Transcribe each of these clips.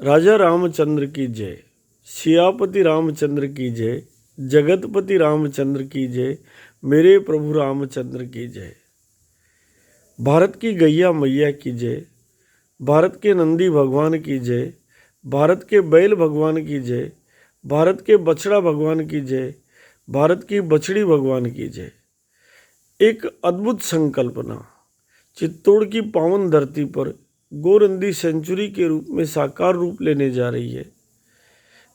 राजा रामचंद्र की जय, सियापति रामचंद्र की जय, जगतपति रामचंद्र की जय, मेरे प्रभु रामचंद्र की जय। भारत की गैया मैया की जय, भारत के नंदी भगवान की जय, भारत के बैल भगवान की जय, भारत के बछड़ा भगवान की जय, भारत की बछड़ी भगवान की जय। एक अद्भुत संकल्पना चित्तौड़ की पावन धरती पर गोरंदी सेंचुरी के रूप में साकार रूप लेने जा रही है।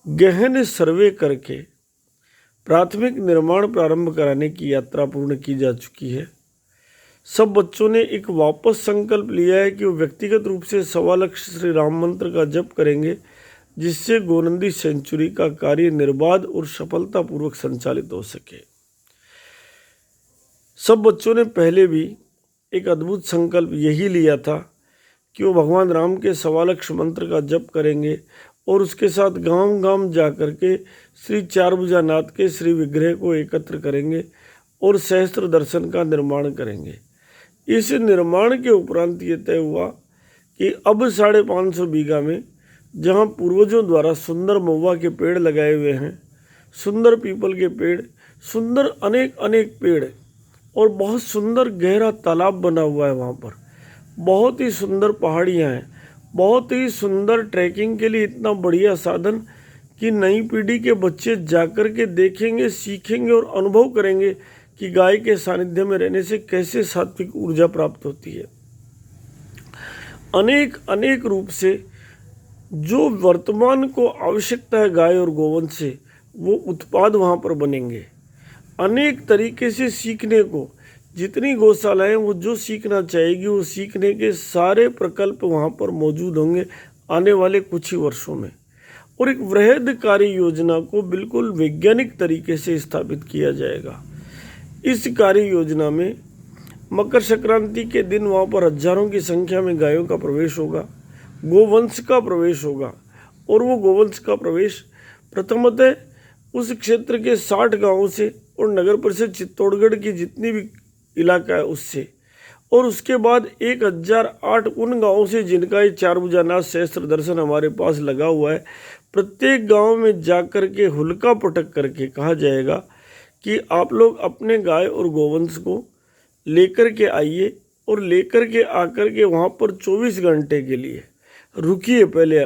गहन सर्वे करके प्राथमिक निर्माण प्रारंभ कराने की यात्रा पूर्ण की जा चुकी है। सब बच्चों ने एक वापस संकल्प लिया है कि वो व्यक्तिगत रूप से 1.25 लाख श्री राम मंत्र का जप करेंगे, जिससे गोरंदी सेंचुरी का कार्य निर्बाध और सफलतापूर्वक संचालित हो सके। सब बच्चों ने पहले भी एक अद्भुत संकल्प यही लिया था कि वो भगवान राम के 1.25 लाख मंत्र का जप करेंगे और उसके साथ गांव गांव जा कर के श्री चारभुजानाथ के श्री विग्रह को एकत्र करेंगे और सहस्त्र दर्शन का निर्माण करेंगे। इस निर्माण के उपरांत ये तय हुआ कि अब 550 बीघा में जहां पूर्वजों द्वारा सुंदर महुआ के पेड़ लगाए हुए हैं, सुंदर पीपल के पेड़, सुंदर अनेक अनेक पेड़ और बहुत सुंदर गहरा तालाब बना हुआ है, वहाँ पर बहुत ही सुंदर पहाड़ियाँ हैं, बहुत ही सुंदर ट्रैकिंग के लिए इतना बढ़िया साधन कि नई पीढ़ी के बच्चे जाकर के देखेंगे, सीखेंगे और अनुभव करेंगे कि गाय के सानिध्य में रहने से कैसे सात्विक ऊर्जा प्राप्त होती है। अनेक अनेक रूप से जो वर्तमान को आवश्यकता है गाय और गोवंश से, वो उत्पाद वहाँ पर बनेंगे। अनेक तरीके से सीखने को, जितनी गौशालाएं वो जो सीखना चाहेगी वो सीखने के सारे प्रकल्प वहाँ पर मौजूद होंगे आने वाले कुछ ही वर्षों में। और एक वृहद कार्य योजना को बिल्कुल वैज्ञानिक तरीके से स्थापित किया जाएगा। इस कार्य योजना में मकर संक्रांति के दिन वहाँ पर हजारों की संख्या में गायों का प्रवेश होगा, गोवंश का प्रवेश होगा। और वो गोवंश का प्रवेश प्रथमतः उस क्षेत्र के 60 गाँवों से और नगर परिषद चित्तौड़गढ़ की जितनी भी इलाका है उससे, और उसके बाद 1008 उन गाँवों से जिनका ये चारभुजानाथ सहस्त्र दर्शन हमारे पास लगा हुआ है। प्रत्येक गांव में जाकर के हुलका पटक करके कहा जाएगा कि आप लोग अपने गाय और गोवंश को लेकर के आइए और लेकर के आकर के वहाँ पर 24 घंटे के लिए रुकिए पहले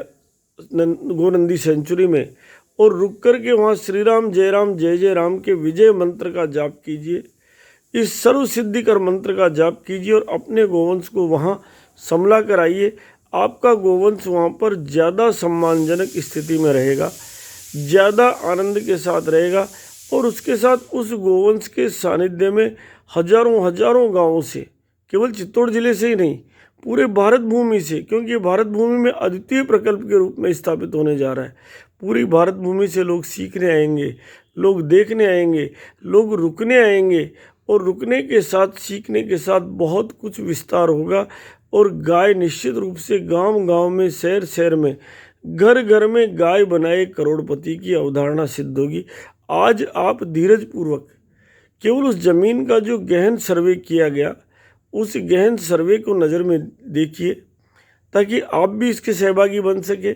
गोरंदी सेंचुरी में, और रुक कर के वहाँ श्री राम जय जय राम के विजय मंत्र का जाप कीजिए, इस सर्व सिद्धिकर मंत्र का जाप कीजिए और अपने गोवंश को वहाँ संभला कर आइए। आपका गोवंश वहाँ पर ज़्यादा सम्मानजनक स्थिति में रहेगा, ज़्यादा आनंद के साथ रहेगा। और उसके साथ उस गोवंश के सानिध्य में हजारों हजारों गाँवों से, केवल चित्तौड़ जिले से ही नहीं, पूरे भारत भूमि से, क्योंकि ये भारत भूमि में अद्वितीय प्रकल्प के रूप में स्थापित होने जा रहा है। पूरी भारत भूमि से लोग सीखने आएंगे, लोग देखने आएंगे, लोग रुकने आएंगे और रुकने के साथ सीखने के साथ बहुत कुछ विस्तार होगा। और गाय निश्चित रूप से गांव गांव में, शहर शहर में, घर घर में गाय बनाए करोड़पति की अवधारणा सिद्ध होगी। आज आप धीरज पूर्वक केवल उस जमीन का जो गहन सर्वे किया गया, उस गहन सर्वे को नज़र में देखिए ताकि आप भी इसके सहभागी बन सके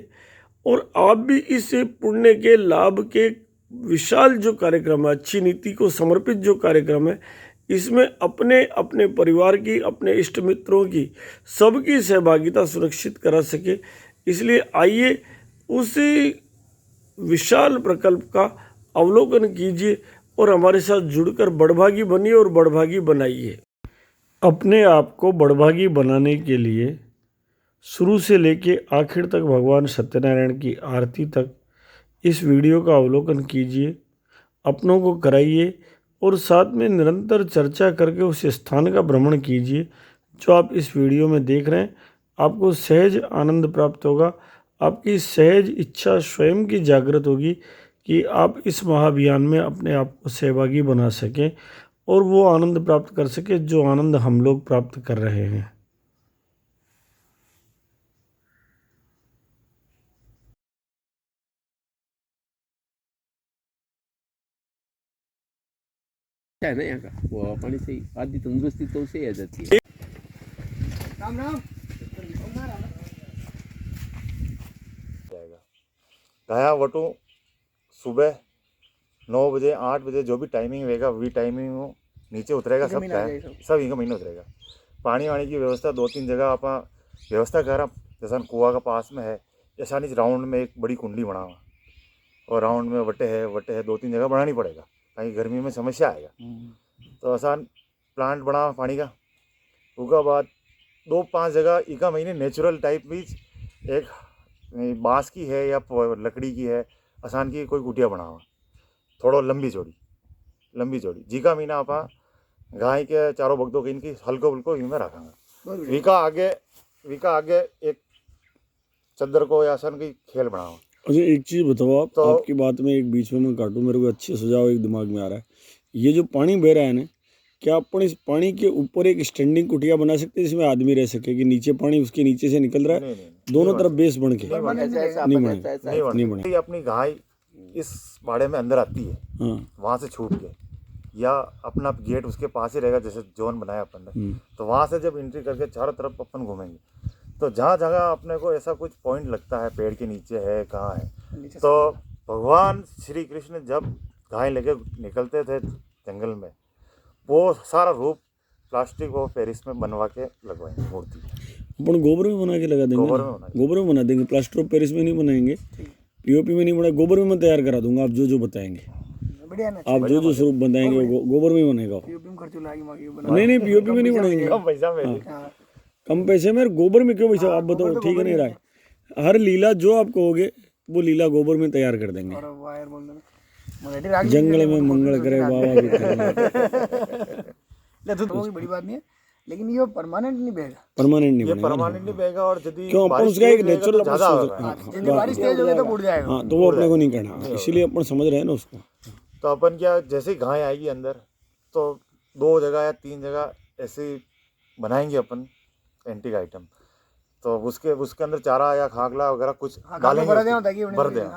और आप भी इस पुण्य के लाभ के विशाल जो कार्यक्रम है, अच्छी नीति को समर्पित जो कार्यक्रम है, इसमें अपने अपने परिवार की, अपने इष्ट मित्रों की, सबकी सहभागिता सुनिश्चित करा सके। इसलिए आइए उस विशाल प्रकल्प का अवलोकन कीजिए और हमारे साथ जुड़कर बड़भागी बनिए और बड़भागी बनाइए। अपने आप को बड़भागी बनाने के लिए शुरू से लेके आखिर तक भगवान सत्यनारायण की आरती तक इस वीडियो का अवलोकन कीजिए, अपनों को कराइए और साथ में निरंतर चर्चा करके उस स्थान का भ्रमण कीजिए जो आप इस वीडियो में देख रहे हैं। आपको सहज आनंद प्राप्त होगा, आपकी सहज इच्छा स्वयं की जागृत होगी कि आप इस महाअभियान में अपने आप को सहभागी बना सकें और वो आनंद प्राप्त कर सकें जो आनंद हम लोग प्राप्त कर रहे हैं। है ना यहाँ का वो पानी से आदि तंदुरुस्ती तो उसे आ जाती है। राम राम गाया वटू सुबह 9 बजे 8 बजे जो भी टाइमिंग रहेगा वही टाइमिंग वो नीचे उतरेगा, सब क्या है सब इनका महीने उतरेगा। पानी वानी की व्यवस्था 2-3 जगह आप व्यवस्था कर जैसा कुआ का पास में है, ऐसा नहीं राउंड में एक बड़ी कुंडी बना हुआ और राउंड में वटे है 2-3 जगह बनानी पड़ेगा, कहीं गर्मी में समस्या आएगा। तो आसान प्लांट बना पानी का, उसके बाद 2-5 जगह इका महीने नेचुरल टाइप भी एक बांस की है या लकड़ी की है आसान की कोई कुटिया बना हुआ थोड़ा लंबी चौड़ी जीका महीना आप गाय के चारों बगदों के इनकी हल्को हल्को में रखेंगे। विका आगे एक चद्दर को या आसान की खेल बना हुआ। अच्छा एक चीज़ बताओ आप, तो आपकी बात में एक बीच में मैं काटूं, मेरे को अच्छे सुझाव एक दिमाग में आ रहा है। ये जो पानी बह रहा है ना, क्या अपन इस पानी के ऊपर एक स्टैंडिंग कुटिया बना सकते हैं जिसमें आदमी रह सके कि नीचे पानी उसके नीचे से निकल रहा है, दोनों तरफ बेस बन के नहीं बने। अपनी गाय इस बाड़े में अंदर आती है, हाँ वहाँ से छूट के या अपना गेट उसके पास ही रहेगा, जैसे जोन बनाया अपन ने, तो वहाँ से जब एंट्री करके चारों तरफ अपन घूमेंगे तो जहाँ जगह अपने को ऐसा कुछ पॉइंट लगता है पेड़ के नीचे है कहाँ है, तो भगवान श्री कृष्ण जब गाय लेके निकलते थे जंगल में वो सारा रूप प्लास्टिक और पेरिस में बनवा के लगवाएंगे मूर्ति। अपन गोबर में बना के लगा देंगे, गोबर में बना देंगे, प्लास्टर ऑफ पेरिस में नहीं बनाएंगे, पीओपी में नहीं बना, गोबर में मैं तैयार करा दूंगा। आप जो बताएंगे, आप जो स्वरूप बताएंगे गोबर में बनेगा। नहीं पीओपी में नहीं बनाएंगे, कम पैसे में गोबर में क्यों पैसा, आप बताओ ठीक है नहीं रहा है। हर लीला जो आप कहोगे वो लीला गोबर में तैयार कर देंगे। जंगल में मंगल करे बाबा भी बड़ी बात नहीं है, लेकिन ये परमानेंट नहीं बहेगा, परमानेंट नहीं बहेगा। और यदि क्यों अपन उसका एक नेचुरल बारिश तेज हो गई तो उड़ जाएगा, हाँ तो वो अपने को नहीं करना, इसीलिए अपन समझ रहे हैं ना उसको। तो अपन क्या जैसे गाय आएगी अंदर तो 2 जगह या 3 जगह ऐसे बनाएंगे अपन एंटीक आइटम, तो उसके अंदर चारा या खागला वगैरह कुछ डालेंगे भर दें।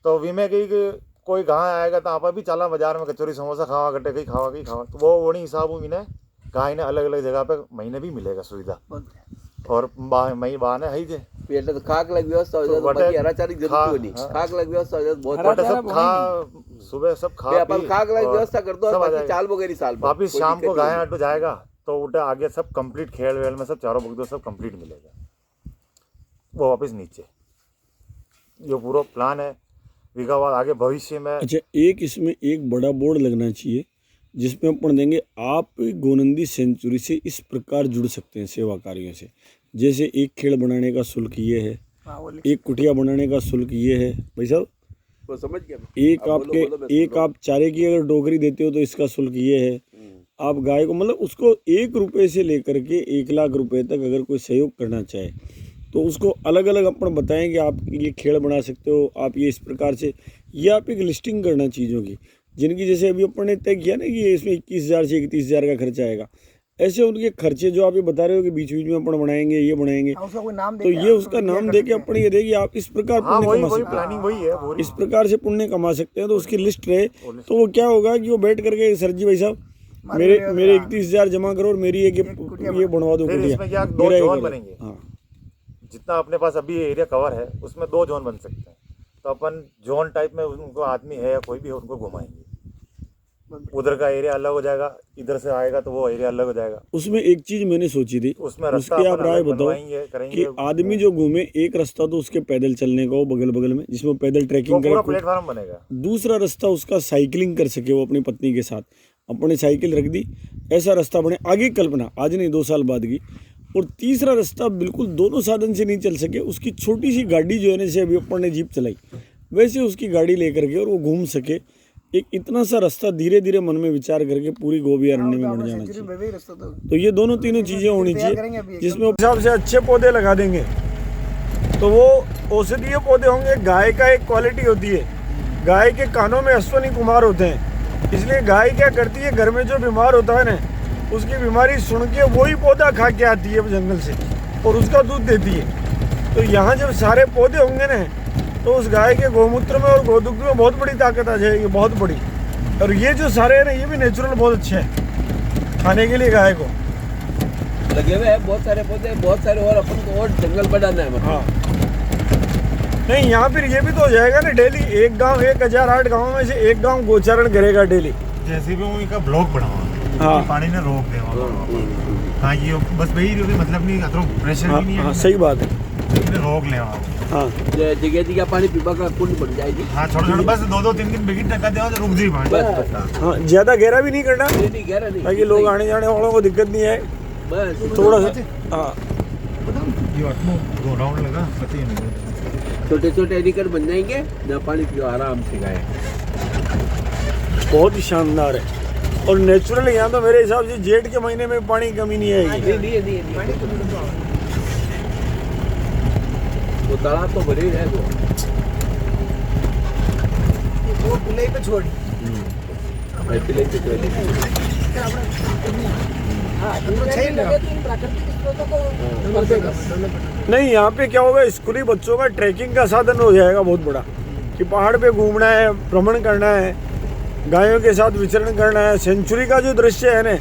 तो विमे की कोई गाय आएगा तो आप भी चला बाजार में कचौरी समोसा खावा गट्टे कहीं खावा, तो वो वही हिसाब ने गाय ने अलग अलग जगह पे महीने भी मिलेगा सुविधा। और मई बहाने है जे पेट तो खाक लग व्यवस्था हो जाए तो बाकी हरा चारी जरूरत नहीं, खाक लग व्यवस्था हो जाए बहुत सब खा सुबह सब खा अपन खाक लग व्यवस्था कर दो, बाकी चाल वगैरह साल वापिस शाम को गाय आटो जाएगा तो उठे आगे सब कंप्लीट खेल वेल में सब चारों बगदो सब कंप्लीट मिलेगा, वो वापस नीचे जो पूरा प्लान है विकास आगे भविष्य में। अच्छा एक इसमें एक बड़ा बोर्ड लगना चाहिए जिसमें अपन देंगे आप गोनंदी सेंचुरी से इस प्रकार जुड़ सकते हैं सेवा कार्यों से, जैसे एक खेल बनाने का शुल्क ये है, एक कुटिया बनाने का शुल्क ये है भाई साहब, वो समझ गया। एक आप चारे की अगर डोगरी देते हो तो इसका शुल्क ये है। आप गाय को मतलब उसको 1 रुपये से लेकर के 1 लाख रुपए तक अगर कोई सहयोग करना चाहे तो उसको अलग अलग अपन बताएं कि आप ये खेल बना सकते हो, आप ये इस प्रकार से, ये आप एक लिस्टिंग करना चीज़ों की जिनकी जैसे अभी अपन ने तय किया ना कि ये इसमें 21,000 से 31,000 का खर्चा आएगा, ऐसे उनके खर्चे जो आप ये बता रहे हो कि बीच बीच में अपन बनाएंगे ये बनाएंगे, तो ये उसका नाम दे के अपन ये देगी आप इस प्रकार पुण्य कमा सकते हैं, इस प्रकार से पुण्य कमा सकते हैं। तो उसकी लिस्ट रहे तो वो क्या होगा कि वो बैठ करके सर जी भाई साहब मेरे 31,000 जमा करो और मेरी एक ये बनवा दो कुटिया। जितना अपने पास अभी एरिया कवर है उसमें 2 जोन बन सकते हैं, तो अपन जोन टाइप में उनको आदमी है या कोई भी है उनको घुमाएंगे, उधर का एरिया अलग हो जाएगा, इधर से आएगा तो वो एरिया अलग हो जाएगा। उसमें एक चीज मैंने सोची थी, उसमें उसके आप राय बताओ कि आदमी जो घूमे, एक रास्ता तो उसके पैदल चलने का हो बगल बगल में जिसमें पैदल ट्रैकिंग करे, प्लेटफॉर्म बनेगा, दूसरा रास्ता उसका साइकिलिंग कर सके वो अपनी पत्नी के साथ, अपने साइकिल रख दी, ऐसा रास्ता बने, आगे कल्पना आज नहीं 2 साल बाद की। और तीसरा रास्ता बिल्कुल दोनों साधन से नहीं चल सके, उसकी छोटी सी गाड़ी जो है ना, जैसे अभी अपन ने जीप चलाई वैसे उसकी गाड़ी लेकर के और वो घूम सके, एक इतना सा रास्ता धीरे धीरे मन में विचार करके पूरी गोभी अरण्य में बन जाना चाहिए। तो ये दोनों तीनों चीज़ें होनी चाहिए जिसमें हिसाब से अच्छे पौधे लगा देंगे तो वो औषधीय पौधे होंगे। गाय का एक क्वालिटी होती है, गाय के कानों में अश्वनी कुमार होते हैं, इसलिए गाय क्या करती है घर में जो बीमार होता है ना उसकी बीमारी सुन के वही पौधा खा के आती है जंगल से और उसका दूध देती है। तो यहाँ जब सारे पौधे होंगे ना तो उस गाय के गौमूत्र में और गोदुग्ध में बहुत बड़ी ताकत आ जाएगी, बहुत बड़ी। और ये जो सारे हैं ना ये भी नेचुरल बहुत अच्छे हैं खाने के लिए गाय को लगे हुए हैं बहुत सारे पौधे, बहुत सारे और अपन को और जंगल बढ़ाना है। हाँ नहीं यहाँ फिर ये भी तो हो जाएगा ना, डेली एक गांव 1008 गाँव में से एक गांव गोचारण करेगा डेली। जैसे भी वो इनका ब्लॉक बनावा हाँ। पानी ने रोक दे हाँ ये बस वही मतलब नहीं अतरो प्रेशर भी नहीं है। हाँ सही बात है। इन्हें रोक ले वहाँ। हाँ जगह जगह पानी पीवा का कुंड बन जाएगी। हाँ छोटे छोटे बस 2-2 3 बिगिट टका दे तो रुक जाए पानी। बस बस हाँ ज्यादा गहरा भी नहीं करना नहीं गहरा नहीं, ताकि लोग आने जाने वालों को दिक्कत नहीं है। बस थोड़ा सा हाँ ये आत्मो 2 राउंड लगा पता ही नहीं। छोटे छोटे एडिकर बन जाएंगे ना, पानी पियो आराम से गाय। बहुत ही शानदार है और नेचुरल यहाँ तो मेरे हिसाब से जेठ के महीने में पानी की कमी नहीं आएगी। नहीं वो तालाब तो भरे है वो पुलाई पे छोड़ नहीं यहाँ पे क्या होगा, स्कूली बच्चों का ट्रैकिंग का साधन हो जाएगा बहुत बड़ा कि पहाड़ पे घूमना है, भ्रमण करना है, गायों के साथ विचरण करना है। सेंचुरी का जो दृश्य है ना,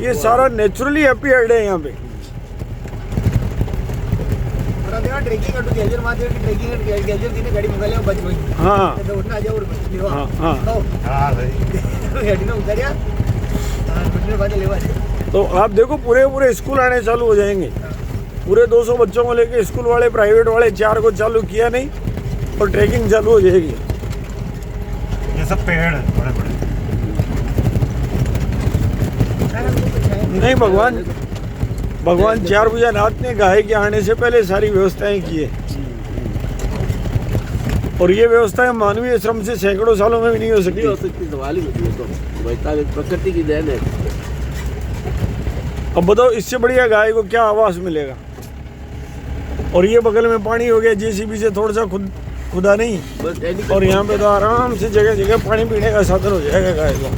ये सारा नेचुरली अपीयर्ड है यहाँ पे। ट्रेकिंग अटू गैजर माते की ट्रेकिंग गैजर दिने गाड़ी मंगाले बच गई। हाँ तो उठना जाओ और हाँ हाँ हाँ भाई गाड़ी में उतरिया उठने बाद लेवा। तो आप देखो पूरे स्कूल आने चालू हो जाएंगे। पूरे 200 बच्चों को लेके स्कूल वाले, प्राइवेट वाले 4 को चालू किया नहीं और ट्रैकिंग चालू हो जाएगी। ये सब पेड़ है बड़े बड़े। नहीं भगवान 4 भुजानाथ ने गाय के आने से पहले सारी व्यवस्थाएं की है और ये व्यवस्थाएं मानवीय श्रम से सैकड़ों सालों में भी नहीं हो नहीं हो सकती। सकती, सवाल ही नहीं है। तो वैसा प्रकृति की देन है। अब बताओ इससे बढ़िया गाय को क्या आवास मिलेगा। और ये बगल में पानी हो गया, जेसीबी से थोड़ा सा खुदा नहीं बस एडिकर और यहाँ पे तो आराम से जगह जगह पानी पीने का साधन हो जाएगा गाय को।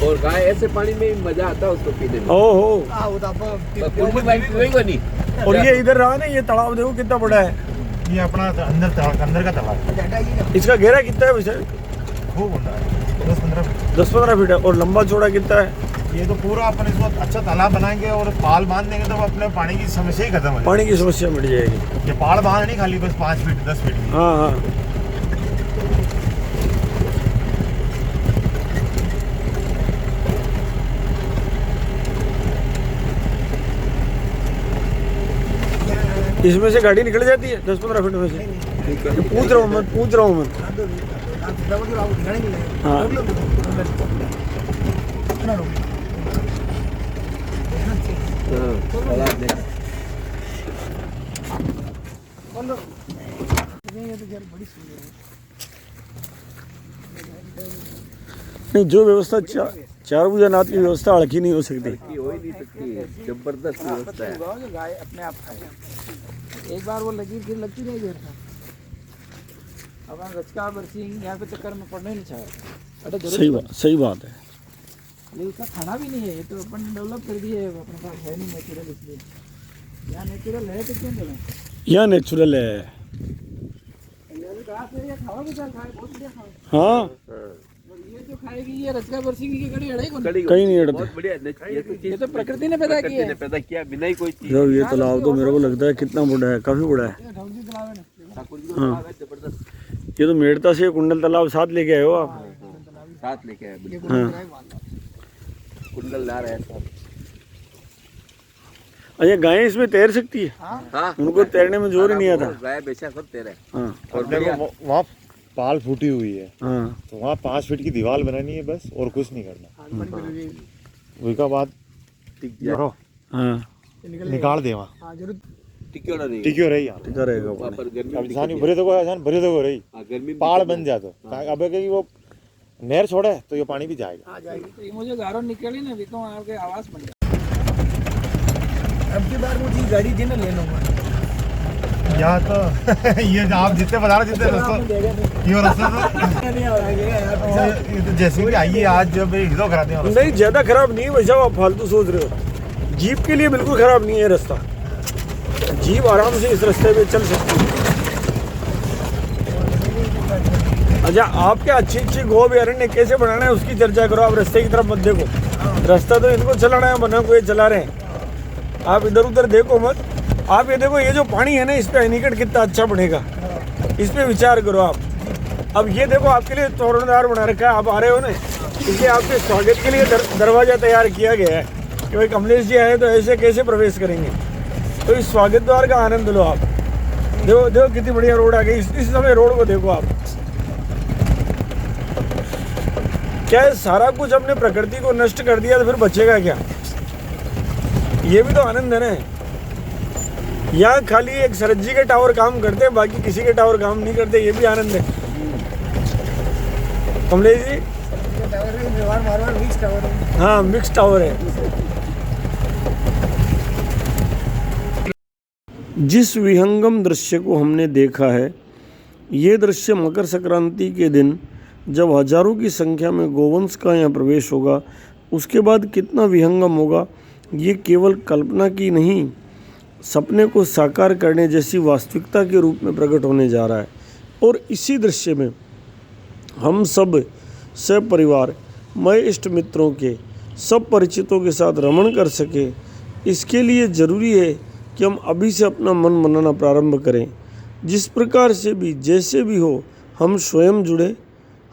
और गाय ऐसे पानी में मजा आता है उसको पीने में। ओहो हां वो तो आप कुंडी पानी पिएगा नहीं। और ये इधर रहा ना, ये तालाब देखो कितना बड़ा है। ये अपना अंदर का तालाब इसका गहरा कितना है वैसे? खूब होता है 10-15 फीट। 10-15 फीट है। और लंबा चौड़ा कितना है? ये तो पूरा अपन इसको अच्छा तालाब बनाएंगे और पाल बांध देंगे तो अपने पानी की समस्या ही खत्म हो जाएगी। पानी की समस्या मिट जाएगी। ये पाल बांध नहीं खाली बस 5 फीट 10 फीट की। हाँ हाँ इसमें से गाड़ी निकल जाती है 10-15 फीट में से। पूछ रहा हूँ मैं हाँ नहीं, जो व्यवस्था 4 भुजानाथ की व्यवस्था अड़की नहीं हो सकती। हो ही नहीं सकती, जबरदस्त व्यवस्था है। गाय अपने आप खाए। एक बार वो लगी फिर लगती नहीं देर था। अब हम रचका बरसिंग यहाँ पे चक्कर में पड़ने नहीं चाहे। सही बात है। ये उसका खाना भी नहीं है, ये तो अपन डेवलप कर दिए अपने पास है नहीं नेचुरल, इसलिए यहाँ नेचुरल है तो क्यों चले। यहाँ नेचुरल है। खावा भी खाए बहुत बढ़िया खाए। हाँ और ये जो खाएगी ये रचका बरसिंग की कड़ी अड़ाई कौन। कहीं नहीं अड़ते। बहुत बढ़िया। ये तो प्रकृति ने पैदा की है। पैदा किया बिना ही कोई चीज। जब ये तालाब तो मेरे को लगता है कितना बड़ा है, काफी बड़ा है। ढौंगी तालाब है ना। ठाकुर जी को तालाब है जबरदस्त। ये तो मेड़ता से कुंडल तालाब साथ लेके आए हो आप। साथ लेके आया बिल्कुल। हाँ कुंडल ला रहा है साथ। अच्छा गायें इसमें तैर सकती है? हाँ उनको तैरने में जोर ही नहीं आता। गाय बेचा सब तेरे। हाँ और देखो वहाँ पाल फूटी हुई है हाँ तो वहाँ 5 फीट की दीवार बनानी है बस और कुछ नहीं करना। उसका बाद हाँ निकाल दे वहाँ हाँ जरूर टिक्यों ना रही। टिक्यो रही यहाँ टिका रहेगा वहाँ पानी। पर गर्मी अब में जानी भरे तो रही हाँ, गर्मी में पहाड़ बन जातो अब कि वो नहर छोड़े तो ये पानी भी जाएगा। आ जाएगी। तो ये मुझे गारों निकली ना भी तो आपके आवाज बन गया। अब की बार मुझे गाड़ी जी ना लेना होगा। यहाँ तो ये आप जितने बता रहे जितने रास्ता ये रास्ता तो जैसे भी आइए आज जब हिदो करा दें नहीं ज्यादा खराब नहीं है वैसा, आप फालतू सोच रहे हो। जीप के लिए बिल्कुल खराब नहीं है रास्ता। जीप आराम से इस रास्ते पे चल सकती है। अच्छा आपके अच्छी गो अभ्यारण्य कैसे बनाना है उसकी चर्चा करो। आप रास्ते की तरफ मत देखो, रास्ता तो इनको चलाना है, बना को ये चला रहे हैं। आप इधर उधर देखो मत, आप ये देखो, ये जो पानी है ना, इस पे निकट कितना अच्छा बनेगा, इस पे विचार करो आप। अब ये देखो, आपके लिए तोरणदार बना रखा है, आप आ रहे हो ना, इसलिए आपके स्वागत के लिए दरवाजा तैयार किया गया है कि भाई कमलेश जी आए तो ऐसे कैसे प्रवेश करेंगे। तो इस स्वागत द्वार का आनंद लो आप। देखो देखो कितनी बढ़िया रोड आ गई। इस समय रोड को देखो आप, क्या है, सारा कुछ अपने प्रकृति को नष्ट कर दिया तो फिर बचेगा क्या? ये भी तो आनंद है ना। यहाँ खाली एक शरद जी के टावर काम करते हैं, बाकी किसी के टावर काम नहीं करते, ये भी आनंद है। कमलेश जी, हाँ मिक्स टावर है। जिस विहंगम दृश्य को हमने देखा है, ये दृश्य मकर संक्रांति के दिन जब हजारों की संख्या में गोवंश का यहाँ प्रवेश होगा, उसके बाद कितना विहंगम होगा, ये केवल कल्पना की नहीं, सपने को साकार करने जैसी वास्तविकता के रूप में प्रकट होने जा रहा है। और इसी दृश्य में हम सब परिवार, मैं इष्ट मित्रों के सब परिचितों के साथ रमण कर सके, इसके लिए ज़रूरी है कि हम अभी से अपना मन बनाना प्रारंभ करें। जिस प्रकार से भी, जैसे भी हो, हम स्वयं जुड़े,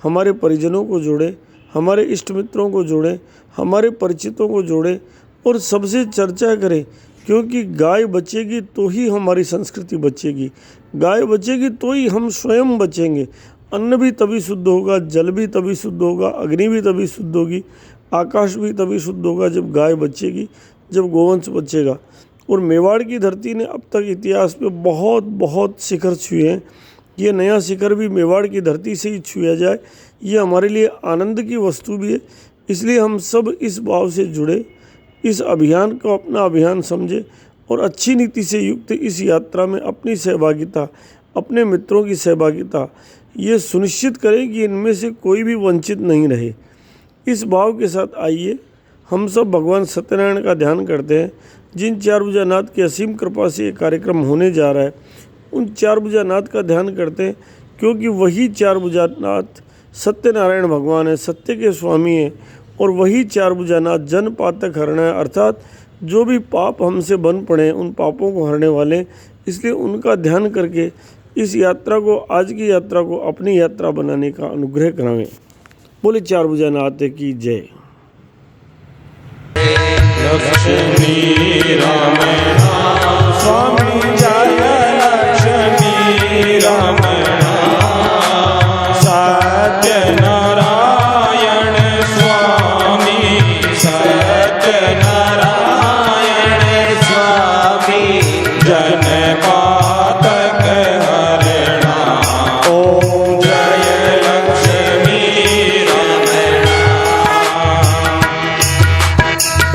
हमारे परिजनों को जोड़े, हमारे इष्ट मित्रों को जोड़े, हमारे परिचितों को जोड़े और सबसे चर्चा करें, क्योंकि गाय बचेगी तो ही हमारी संस्कृति बचेगी, गाय बचेगी तो ही हम स्वयं बचेंगे। अन्न भी तभी शुद्ध होगा, जल भी तभी शुद्ध होगा, अग्नि भी तभी शुद्ध होगी, आकाश भी तभी शुद्ध होगा जब गाय बचेगी, जब गोवंश बचेगा। और मेवाड़ की धरती ने अब तक इतिहास में बहुत बहुत शिखर छुए हैं। ये नया शिखर भी मेवाड़ की धरती से ही छुआ जाए, ये हमारे लिए आनंद की वस्तु भी है। इसलिए हम सब इस भाव से जुड़े, इस अभियान को अपना अभियान समझे और अच्छी नीति से युक्त इस यात्रा में अपनी सहभागिता, अपने मित्रों की सहभागिता, ये सुनिश्चित करें कि इनमें से कोई भी वंचित नहीं रहे। इस भाव के साथ आइए हम सब भगवान सत्यनारायण का ध्यान करते हैं। जिन चार भुजानाथ की असीम कृपा से ये कार्यक्रम होने जा रहा है, उन चार भुजानाथ का ध्यान करते हैं, क्योंकि वही चार भुजानाथ सत्यनारायण भगवान है, सत्य के स्वामी हैं। और वही चार भुजानाथ जन पातक हरण है, अर्थात जो भी पाप हमसे बन पड़े उन पापों को हरने वाले। इसलिए उनका ध्यान करके इस यात्रा को, आज की यात्रा को अपनी यात्रा बनाने का अनुग्रह करावें। बोले चार भुजानाथ की जय। लक्ष्मी रामण स्वामी जय, लक्ष्मी रामण सत्यनारायण स्वामी, सत्यनारायण स्वामी जन पातक हरणा। ओम जय लक्ष्मी रामण।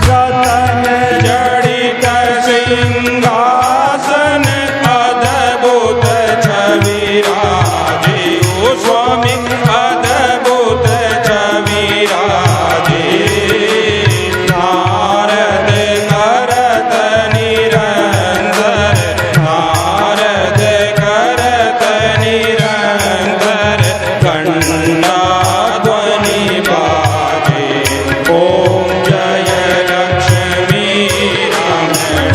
रतन जड़ित सिंहासन अद्भुत छवि राजे, ओ स्वामी अद्भुत छवि राजे। नारद करत निरंतर, नारद करत निरंतर, घंटा ध्वनि बाजे। ओम जय लक्ष्मी रामण।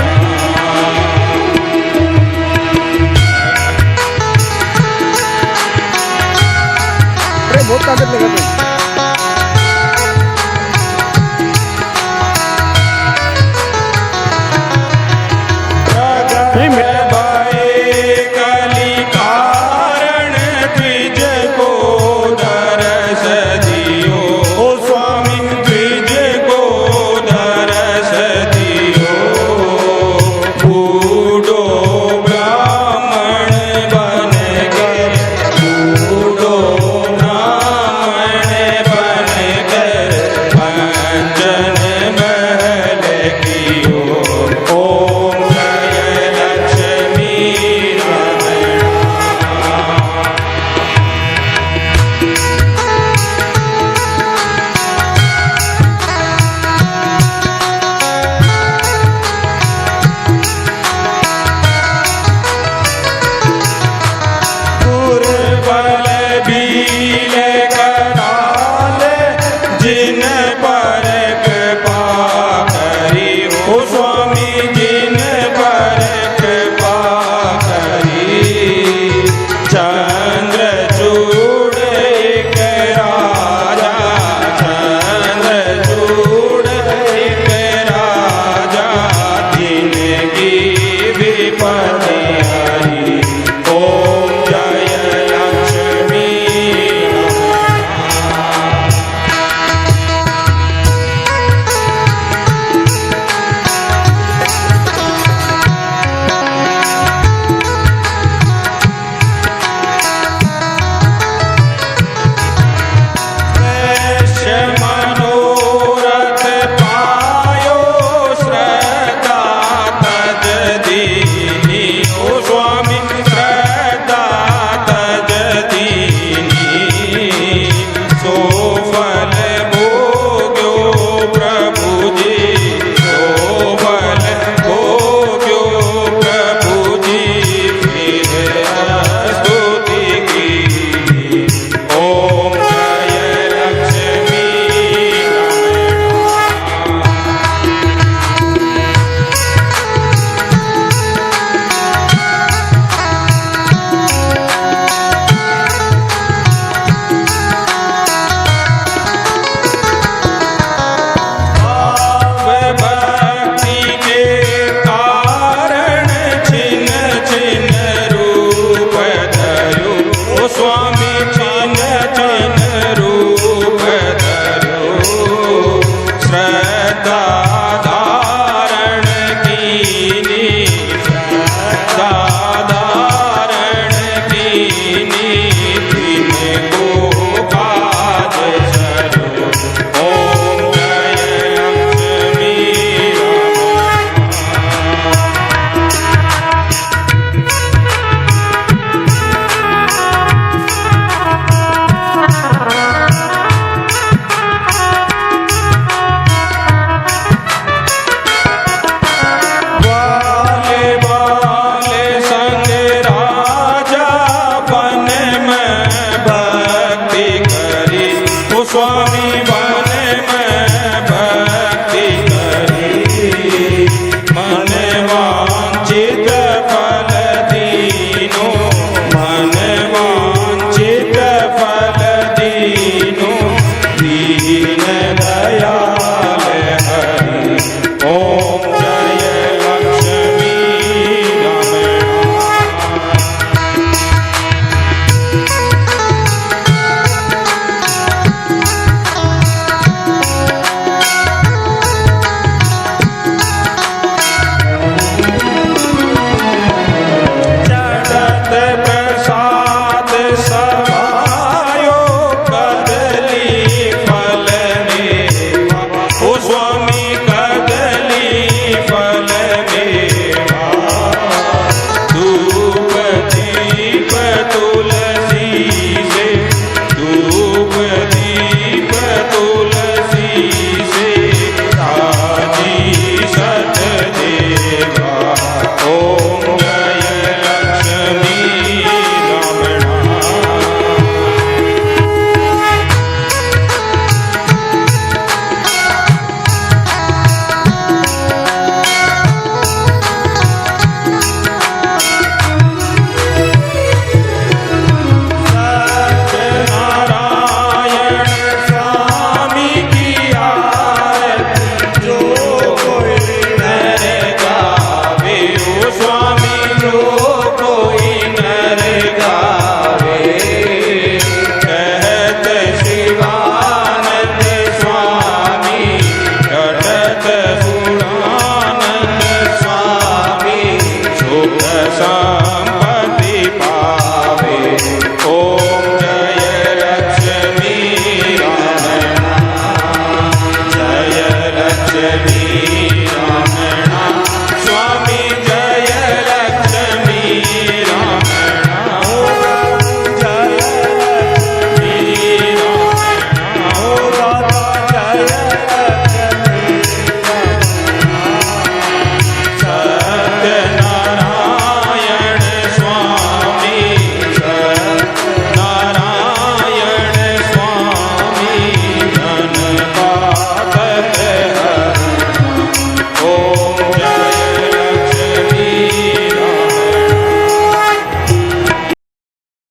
अरे बहुत ताकत लगा भाई। कली कारण द्विज को दरस दियो, ओ स्वामी द्विज को दरस दियो। बूढ़ो ब्राह्मण बन कर, बूढ़ो ब्राह्मण बन कर, भंजन महल कियो। ओम जय लक्ष्मी रामण। दुर्बल भील कराल जिन